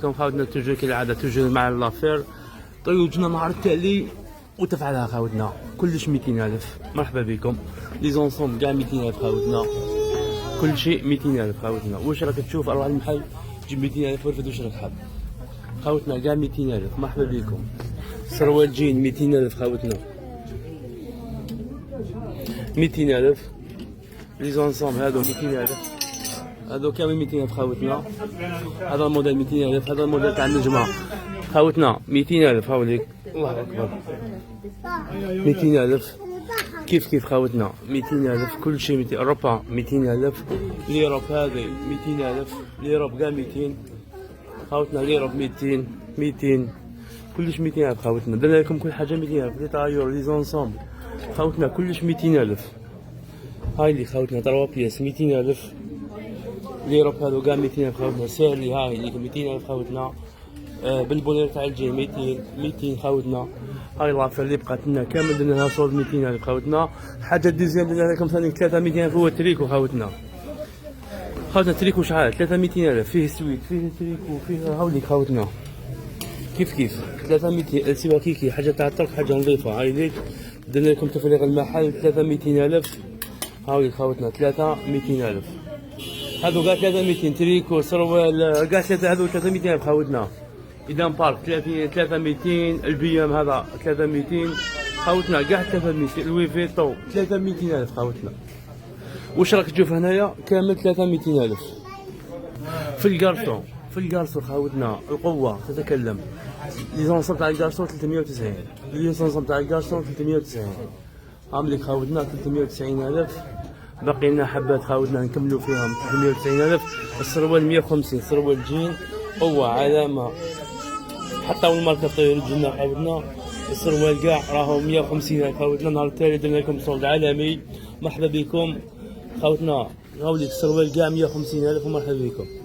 عليكم خاوتنا توجو كالعادة توجو مع لافير. طيوجنا نهار التالي وتفعلها خاوتنا كلش 200,000. مرحبا بكم لي زونسومبل كاع 200,000 خاوتنا كل شيء 200,000 خاوتنا. واش راك تشوف اروح المحل تجيب 200,000 ورفد واش راك حاب خاوتنا كاع 200,000. مرحبا بكم. سروال جين 200,000 خاوتنا 200,000. لي زونسومبل هادو 200,000 هادو كامل 200,000 خاوتنا. هذا الموديل 200,000. هذا الموديل تاع النجمة خاوتنا 200,000. هاوليك الله اكبر 200,000 كيف خاوتنا 200,000 كل شيء 200. اوروبا 200,000. ليروب هذه 200,000. ليروب كاع 200 خاوتنا. ليروب 200 كلش 200,000 خاوتنا. درنا لكم كل حاجة 200,000. لي طايور لي زونسومبل خاوتنا كلش 200,000. هاي اللي خاوتنا 3 بياس 200,000. ليروب هذو كاع 200,000 خاوتنا. سالي هاي اللي 200,000 خاوتنا. بالبونير تاع الجي 200 خاوتنا. هاي لافير اللي بقات لنا كامل درنا لها صوت 200,000 خاوتنا. حاجه ديزيام درنا لكم ثاني 3 200,000 هو التريكو خاوتنا. تريكو شحال 3 200,000 فيه سويت فيه تريكو فيه هاوليك خاوتنا كيف 3 200 سوا كيكي حاجه تاع الطرق حاجه نظيفه. هاي ليك درنا لكم تفريغ المحل 3 200,000. هاوليك خاوتنا 3 200,000. هذو كاع 3 200 تريكو سروال كاع 3 هذو 3 200,000 خاوتنا. إيدان بارك 3 200. البيام هذا 3 200 خاوتنا كاع 3 200. لوي فيتو 3 200,000 خاوتنا. واش راك تشوف هنايا كامل 3 200,000. في الكارسون خاوتنا القوة تتكلم. لي زونسومبل تاع الكارسون 390. لي زونسومبل تاع الكارسون 390. هامليك خاوتنا 390,000. باقي لنا حبات خاوتنا نكملوا فيهم 390,000. السروال 150 سروال جين قوة علامة حتى والماركة طيور الجنة خاوتنا. السروال كاع راهو 150,000 خاوتنا. نهار التالي درنا لكم صولد عالمي. مرحبا بكم خاوتنا. هاوليك السروال كاع 150,000 ومرحبا بكم.